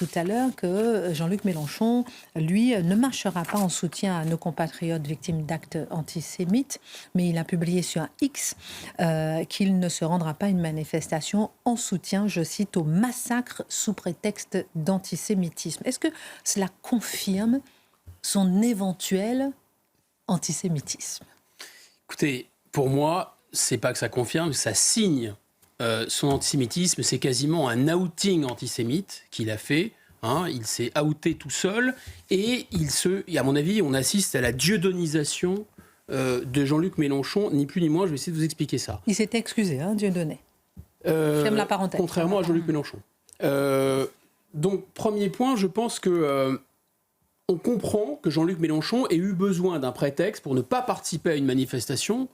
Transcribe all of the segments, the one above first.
tout à l'heure que Jean-Luc Mélenchon, lui, ne marchera pas en soutien à nos compatriotes victimes d'actes antisémites, mais il a publié sur X qu'il ne se rendra pas à une manifestation en soutien, je cite, au massacre sous prétexte d'antisémitisme. Est-ce que cela confirme son éventuel antisémitisme? Écoutez, pour moi, c'est pas que ça confirme, ça signe son antisémitisme. C'est quasiment un outing antisémite qu'il a fait. Il s'est outé tout seul et à mon avis, on assiste à la dieudonisation de Jean-Luc Mélenchon, ni plus ni moins. Je vais essayer de vous expliquer ça. Il s'était excusé, Dieudonné. Ferme la parenthèse. Contrairement à Jean-Luc Mélenchon. Donc, premier point, je pense que on comprend que Jean-Luc Mélenchon ait eu besoin d'un prétexte pour ne pas participer à une manifestation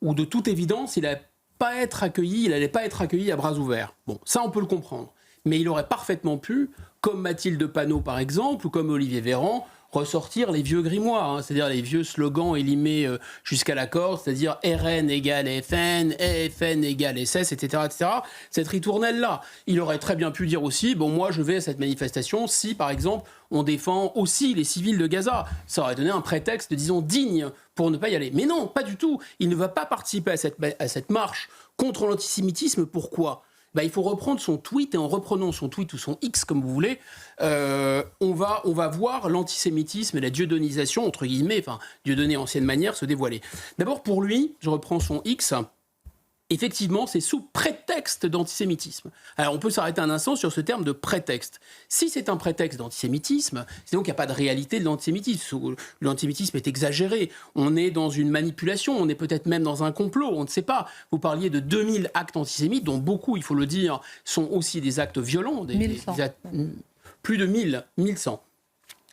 où, de toute évidence, il n'allait pas être accueilli à bras ouverts. Bon, ça, on peut le comprendre. Mais il aurait parfaitement pu, comme Mathilde Panot, par exemple, ou comme Olivier Véran, ressortir les vieux grimoires, c'est-à-dire les vieux slogans élimés jusqu'à la corde, c'est-à-dire RN égale FN, FN égale SS, etc., etc. Cette ritournelle-là. Il aurait très bien pu dire aussi, bon, moi, je vais à cette manifestation si, par exemple, on défend aussi les civils de Gaza. Ça aurait donné un prétexte, disons, digne pour ne pas y aller. Mais non, pas du tout. Il ne va pas participer à cette marche contre l'antisémitisme. Pourquoi ? Il faut reprendre son tweet, et en reprenant son tweet ou son X, comme vous voulez, on va voir l'antisémitisme et la dieudonisation, entre guillemets, enfin, Dieudonné ancienne manière, se dévoiler. D'abord, pour lui, je reprends son X, effectivement, c'est sous prétexte d'antisémitisme. Alors, on peut s'arrêter un instant sur ce terme de prétexte. Si c'est un prétexte d'antisémitisme, c'est donc qu'il n'y a pas de réalité de l'antisémitisme. L'antisémitisme est exagéré. On est dans une manipulation, on est peut-être même dans un complot, on ne sait pas. Vous parliez de 2000 actes antisémites, dont beaucoup, il faut le dire, sont aussi des actes violents. Plus de 1100.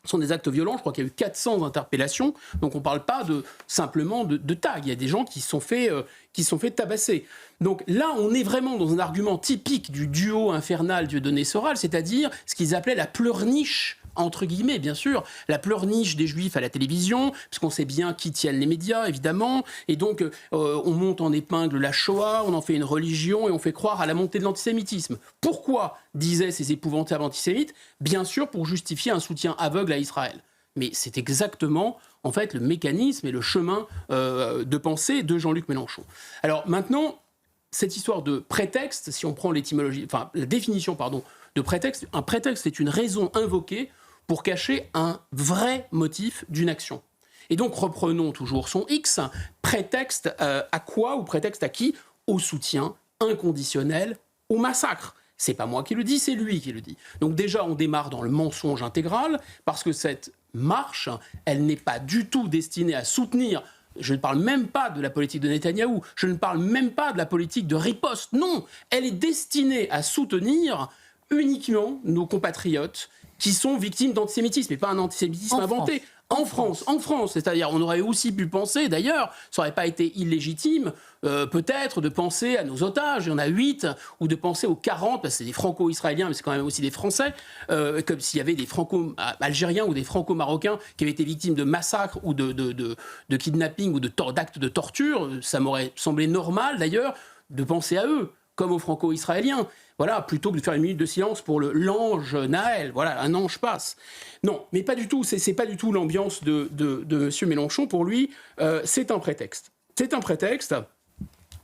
Ce sont des actes violents, je crois qu'il y a eu 400 interpellations, donc on ne parle pas simplement de tags, il y a des gens qui se sont fait tabasser. Donc là, on est vraiment dans un argument typique du duo infernal Dieudonné-Soral, c'est-à-dire ce qu'ils appelaient la pleurniche, entre guillemets, bien sûr, la pleurniche des Juifs à la télévision, puisqu'on sait bien qui tiennent les médias, évidemment, et donc on monte en épingle la Shoah, on en fait une religion, et on fait croire à la montée de l'antisémitisme. Pourquoi disaient ces épouvantables antisémites ? Bien sûr, pour justifier un soutien aveugle à Israël. Mais c'est exactement, en fait, le mécanisme et le chemin de pensée de Jean-Luc Mélenchon. Alors maintenant, cette histoire de prétexte, si on prend l'étymologie, enfin la définition, de prétexte, un prétexte est une raison invoquée pour cacher un vrai motif d'une action. Et donc, reprenons toujours son X, prétexte à quoi ou prétexte à qui ? Au soutien inconditionnel au massacre. C'est pas moi qui le dis, c'est lui qui le dit. Donc déjà, on démarre dans le mensonge intégral, parce que cette marche, elle n'est pas du tout destinée à soutenir. Je ne parle même pas de la politique de Netanyahou, je ne parle même pas de la politique de riposte. Non, elle est destinée à soutenir uniquement nos compatriotes qui sont victimes d'antisémitisme, et pas un antisémitisme inventé. En France, c'est-à-dire on aurait aussi pu penser, d'ailleurs, ça n'aurait pas été illégitime, peut-être de penser à nos otages, il y en a 8, ou de penser aux 40, parce que c'est des franco-israéliens, mais c'est quand même aussi des Français, comme s'il y avait des franco-algériens ou des franco-marocains qui avaient été victimes de massacres ou de kidnapping ou d'actes de torture. Ça m'aurait semblé normal, d'ailleurs, de penser à eux, comme aux franco-israéliens. Voilà, plutôt que de faire une minute de silence pour l'ange Naël. Voilà, un ange passe. Non, mais pas du tout. C'est pas du tout l'ambiance de M. Mélenchon. Pour lui, c'est un prétexte. C'est un prétexte.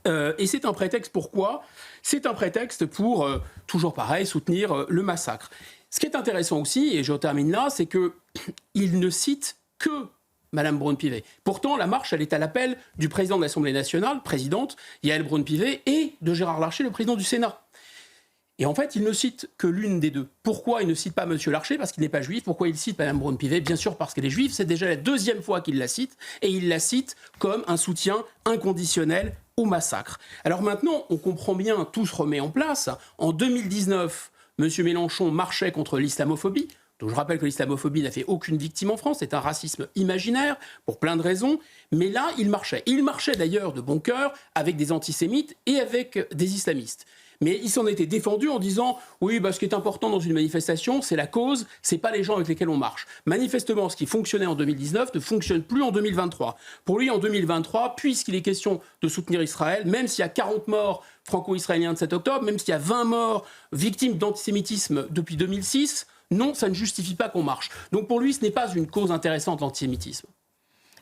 Et c'est un prétexte pourquoi ? C'est un prétexte pour, toujours pareil, soutenir le massacre. Ce qui est intéressant aussi, et je termine là, c'est qu'il ne cite que Madame Braun-Pivet. Pourtant, la marche, elle est à l'appel du président de l'Assemblée nationale, présidente, Yaël Braun-Pivet, et de Gérard Larcher, le président du Sénat. Et en fait, il ne cite que l'une des deux. Pourquoi il ne cite pas M. Larcher ? Parce qu'il n'est pas juif. Pourquoi il cite Mme Braun-Pivet ? Bien sûr parce qu'elle est juive. C'est déjà la deuxième fois qu'il la cite. Et il la cite comme un soutien inconditionnel au massacre. Alors maintenant, on comprend bien, tout se remet en place. En 2019, M. Mélenchon marchait contre l'islamophobie. Donc je rappelle que l'islamophobie n'a fait aucune victime en France, c'est un racisme imaginaire, pour plein de raisons, mais là, il marchait. Il marchait d'ailleurs de bon cœur avec des antisémites et avec des islamistes. Mais il s'en était défendu en disant « Oui, ce qui est important dans une manifestation, c'est la cause, c'est pas les gens avec lesquels on marche. » Manifestement, ce qui fonctionnait en 2019 ne fonctionne plus en 2023. Pour lui, en 2023, puisqu'il est question de soutenir Israël, même s'il y a 40 morts franco-israéliens de 7 octobre, même s'il y a 20 morts victimes d'antisémitisme depuis 2006, Non, ça ne justifie pas qu'on marche. Donc pour lui, ce n'est pas une cause intéressante, l'antisémitisme.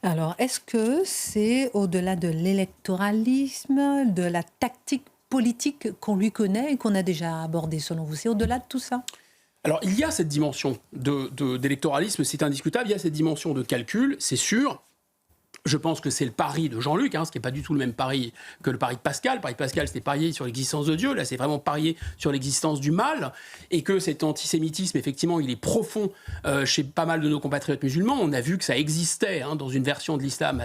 Alors, est-ce que c'est au-delà de l'électoralisme, de la tactique politique qu'on lui connaît et qu'on a déjà abordé selon vous? C'est au-delà de tout ça? Alors, il y a cette dimension d'électoralisme, c'est indiscutable, il y a cette dimension de calcul, c'est sûr. Je pense que c'est le pari de Jean-Luc, ce qui n'est pas du tout le même pari que le pari de Pascal. Le pari de Pascal, c'était parier sur l'existence de Dieu. Là, c'est vraiment parier sur l'existence du mal. Et que cet antisémitisme, effectivement, il est profond chez pas mal de nos compatriotes musulmans. On a vu que ça existait dans une version de l'islam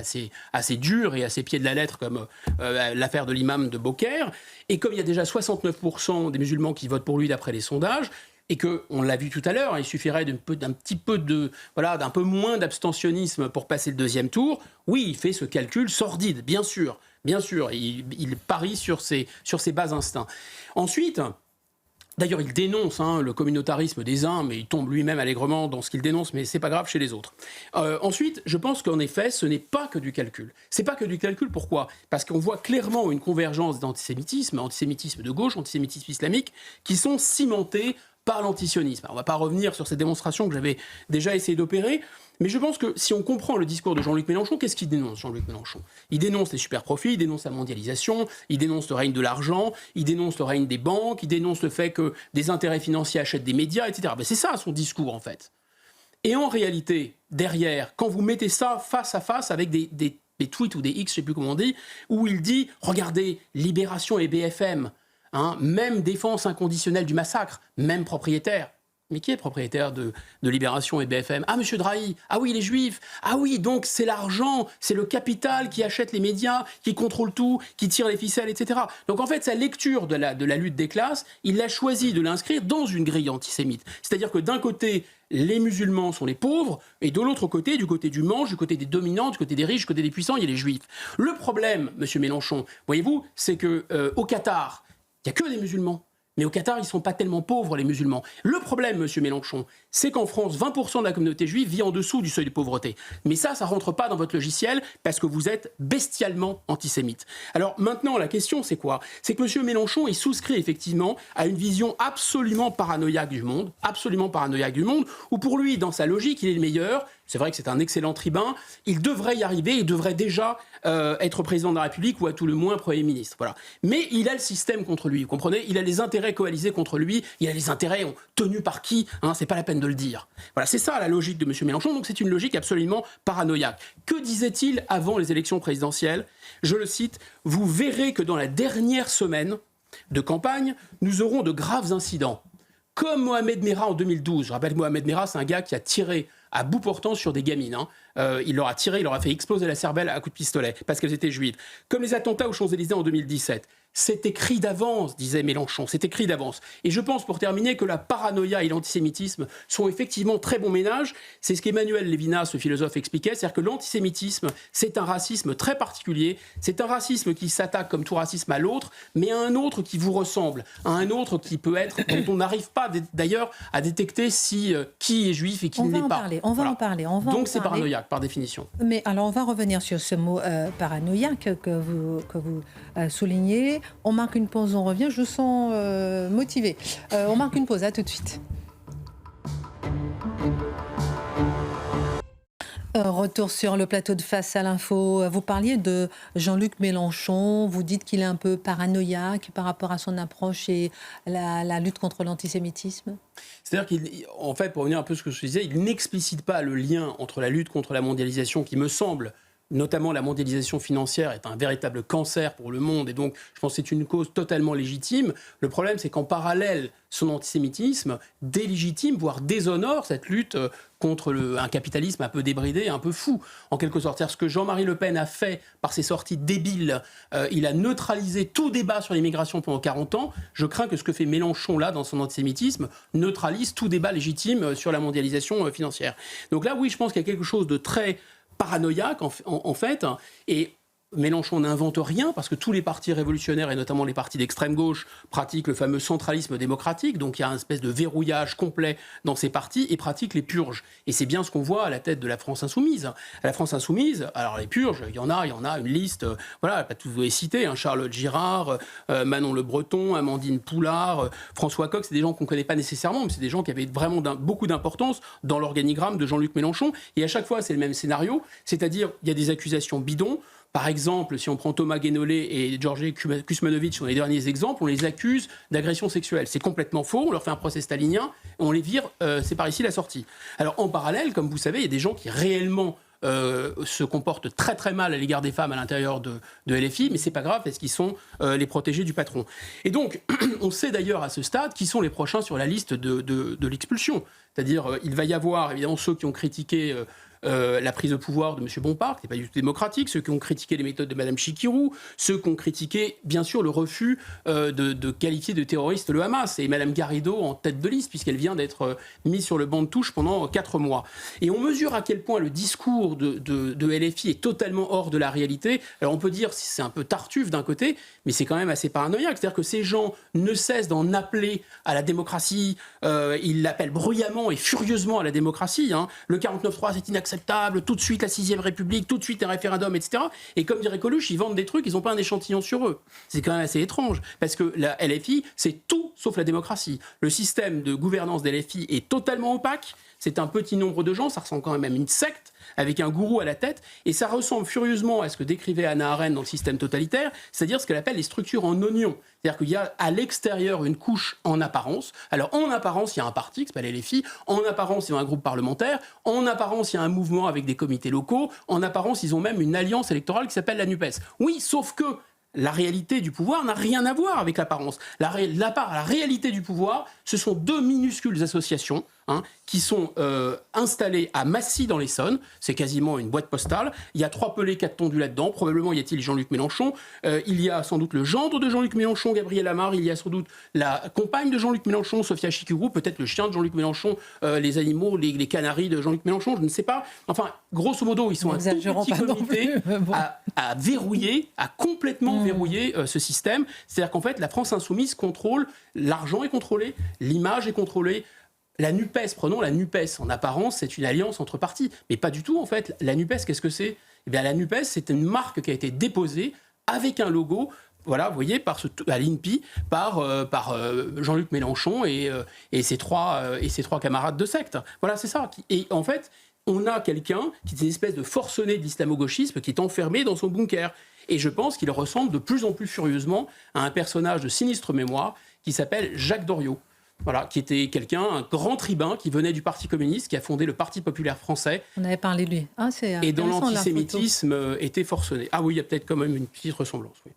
assez dure et assez pied de la lettre, comme l'affaire de l'imam de Beaucaire. Et comme il y a déjà 69% des musulmans qui votent pour lui d'après les sondages, et qu'on l'a vu tout à l'heure, il suffirait d'un peu moins d'abstentionnisme pour passer le deuxième tour. Oui, il fait ce calcul sordide, bien sûr. Il parie sur ses bas instincts. Ensuite, d'ailleurs, il dénonce le communautarisme des uns, mais il tombe lui-même allègrement dans ce qu'il dénonce, mais c'est pas grave chez les autres. Ensuite, je pense qu'en effet, ce n'est pas que du calcul. C'est pas que du calcul, pourquoi? Parce qu'on voit clairement une convergence d'antisémitisme, antisémitisme de gauche, antisémitisme islamique, qui sont cimentés par l'antisionisme. On ne va pas revenir sur ces démonstrations que j'avais déjà essayé d'opérer, mais je pense que si on comprend le discours de Jean-Luc Mélenchon, qu'est-ce qu'il dénonce, Jean-Luc Mélenchon? Il dénonce les super-profits, il dénonce la mondialisation, il dénonce le règne de l'argent, il dénonce le règne des banques, il dénonce le fait que des intérêts financiers achètent des médias, etc. C'est ça son discours, en fait. Et en réalité, derrière, quand vous mettez ça face à face avec des tweets ou des X, je ne sais plus comment on dit, où il dit « Regardez, Libération et BFM », même défense inconditionnelle du massacre, même propriétaire. Mais qui est propriétaire de Libération et BFM? Ah, monsieur Drahi. Ah oui, les Juifs. Ah oui, donc c'est l'argent, c'est le capital qui achète les médias, qui contrôle tout, qui tire les ficelles, etc. Donc en fait, sa lecture de la lutte des classes, il a choisi de l'inscrire dans une grille antisémite. C'est-à-dire que d'un côté, les musulmans sont les pauvres, et de l'autre côté, du côté du manche, du côté des dominants, du côté des riches, du côté des puissants, il y a les Juifs. Le problème, monsieur Mélenchon, voyez-vous, c'est que au Qatar, il n'y a que des musulmans. Mais au Qatar, ils ne sont pas tellement pauvres, les musulmans. Le problème, monsieur Mélenchon, c'est qu'en France, 20% de la communauté juive vit en dessous du seuil de pauvreté. Mais ça ne rentre pas dans votre logiciel parce que vous êtes bestialement antisémite. Alors maintenant, la question, c'est quoi? C'est que monsieur Mélenchon, il souscrit effectivement à une vision absolument paranoïaque du monde, où pour lui, dans sa logique, il est le meilleur. C'est vrai que c'est un excellent tribun. Il devrait y arriver, il devrait déjà être président de la République ou à tout le moins Premier ministre. Voilà. Mais il a le système contre lui, vous comprenez? Il a les intérêts coalisés contre lui. Il a les intérêts tenus par qui? C'est pas la peine de le dire. Voilà, c'est ça la logique de M. Mélenchon. Donc c'est une logique absolument paranoïaque. Que disait-il avant les élections présidentielles? Je le cite, « Vous verrez que dans la dernière semaine de campagne, nous aurons de graves incidents. Comme Mohamed Merah en 2012. » Je rappelle que Mohamed Merah, c'est un gars qui a tiré à bout portant sur des gamines. Il leur a tiré, il leur a fait exploser la cervelle à coups de pistolet parce qu'elles étaient juives. Comme les attentats aux Champs-Élysées en 2017. C'est écrit d'avance, disait Mélenchon, c'est écrit d'avance. Et je pense, pour terminer, que la paranoïa et l'antisémitisme sont effectivement très bon ménage. C'est ce qu'Emmanuel Levinas, ce philosophe, expliquait, c'est-à-dire que l'antisémitisme, c'est un racisme très particulier, c'est un racisme qui s'attaque comme tout racisme à l'autre, mais à un autre qui vous ressemble, à un autre qui peut être, dont on n'arrive pas d'ailleurs à détecter qui est juif et qui ne l'est pas. On va en parler. Donc c'est paranoïaque, par définition. Mais alors, on va revenir sur ce mot paranoïaque que vous soulignez. On marque une pause, on revient. Je vous sens motivé. On marque une pause, à tout de suite. Retour sur le plateau de Face à l'info. Vous parliez de Jean-Luc Mélenchon. Vous dites qu'il est un peu paranoïaque par rapport à son approche et la lutte contre l'antisémitisme. C'est-à-dire qu'en fait, pour revenir un peu à ce que je disais, il n'explicite pas le lien entre la lutte contre la mondialisation qui me semble, notamment la mondialisation financière, est un véritable cancer pour le monde, et donc je pense que c'est une cause totalement légitime. Le problème, c'est qu'en parallèle, son antisémitisme délégitime, voire déshonore cette lutte contre un capitalisme un peu débridé, un peu fou, en quelque sorte. C'est-à-dire ce que Jean-Marie Le Pen a fait par ses sorties débiles, il a neutralisé tout débat sur l'immigration pendant 40 ans. Je crains que ce que fait Mélenchon là, dans son antisémitisme, neutralise tout débat légitime sur la mondialisation financière. Donc là, oui, je pense qu'il y a quelque chose de très paranoïaque, en fait, et Mélenchon n'invente rien parce que tous les partis révolutionnaires et notamment les partis d'extrême gauche pratiquent le fameux centralisme démocratique, donc il y a une espèce de verrouillage complet dans ces partis et pratiquent les purges. Et c'est bien ce qu'on voit à la tête de la France insoumise. À la France insoumise, alors les purges, il y en a une liste, voilà, pas tous vous les citer, hein, Charlotte Girard, Manon Le Breton, Amandine Poulard, François Coq, c'est des gens qu'on ne connaît pas nécessairement, mais c'est des gens qui avaient vraiment beaucoup d'importance dans l'organigramme de Jean-Luc Mélenchon. Et à chaque fois, c'est le même scénario, c'est-à-dire il y a des accusations bidons. Par exemple, si on prend Thomas Guénolé et Georges Kuzmanovic sur les derniers exemples, on les accuse d'agression sexuelle. C'est complètement faux, on leur fait un procès stalinien, on les vire, c'est par ici la sortie. Alors en parallèle, comme vous savez, il y a des gens qui réellement se comportent très très mal à l'égard des femmes à l'intérieur de LFI, mais c'est pas grave parce qu'ils sont les protégés du patron. Et donc, on sait d'ailleurs à ce stade qui sont les prochains sur la liste de l'expulsion. C'est-à-dire, il va y avoir évidemment ceux qui ont critiqué la prise de pouvoir de M. Bompard, qui n'est pas du tout démocratique, ceux qui ont critiqué les méthodes de Mme Chikirou, ceux qui ont critiqué, bien sûr, le refus de qualifier de terroriste le Hamas, et Mme Garrido en tête de liste, puisqu'elle vient d'être mise sur le banc de touche pendant 4 mois. Et on mesure à quel point le discours de LFI est totalement hors de la réalité. Alors on peut dire que c'est un peu tartuffe d'un côté, mais c'est quand même assez paranoïaque. C'est-à-dire que ces gens ne cessent d'en appeler à la démocratie, ils l'appellent bruyamment et furieusement à la démocratie. Hein. Le 49.3, c'est inacceptable, tout de suite la 6ème République, tout de suite un référendum, etc. Et comme dirait Coluche, ils vendent des trucs, ils n'ont pas un échantillon sur eux. C'est quand même assez étrange, parce que la LFI, c'est tout sauf la démocratie. Le système de gouvernance des LFI est totalement opaque, c'est un petit nombre de gens, ça ressemble quand même à une secte, avec un gourou à la tête, et ça ressemble furieusement à ce que décrivait Hannah Arendt dans le système totalitaire, c'est-à-dire ce qu'elle appelle les structures en oignon. C'est-à-dire qu'il y a à l'extérieur une couche en apparence. Alors en apparence, il y a un parti qui s'appelle LFI, en apparence, il y a un groupe parlementaire, en apparence, il y a un mouvement avec des comités locaux, en apparence, ils ont même une alliance électorale qui s'appelle la NUPES. Oui, sauf que la réalité du pouvoir n'a rien à voir avec l'apparence. La réalité du pouvoir, ce sont 2 minuscules associations qui sont installées à Massy dans l'Essonne. C'est quasiment une boîte postale. Il y a 3 pelés, 4 tondus là-dedans. Probablement y a-t-il Jean-Luc Mélenchon. Il y a sans doute le gendre de Jean-Luc Mélenchon, Gabriel Amar. Il y a sans doute la compagne de Jean-Luc Mélenchon, Sophia Chikirou. Peut-être le chien de Jean-Luc Mélenchon, les animaux, les canaris de Jean-Luc Mélenchon. Je ne sais pas. Enfin, grosso modo, ils sont un tout petit comité à verrouiller, à complètement verrouiller ce système. C'est-à-dire qu'en fait, la France insoumise contrôle, l'argent est contrôlé, l'image est contrôlée. La NUPES, prenons la NUPES, en apparence, c'est une alliance entre partis. Mais pas du tout, en fait. La NUPES, qu'est-ce que c'est ? Eh bien, la NUPES, c'est une marque qui a été déposée avec un logo, voilà, vous voyez, à l'INPI, par Jean-Luc Mélenchon et ses trois camarades de secte. Voilà, c'est ça. Et en fait, on a quelqu'un qui est une espèce de forcené de l'islamo-gauchisme qui est enfermé dans son bunker. Et je pense qu'il ressemble de plus en plus furieusement à un personnage de sinistre mémoire qui s'appelle Jacques Doriot. Voilà, qui était un grand tribun qui venait du Parti communiste, qui a fondé le Parti populaire français. On avait parlé de lui. Et dont l'antisémitisme était forcené. Ah oui, il y a peut-être quand même une petite ressemblance, oui.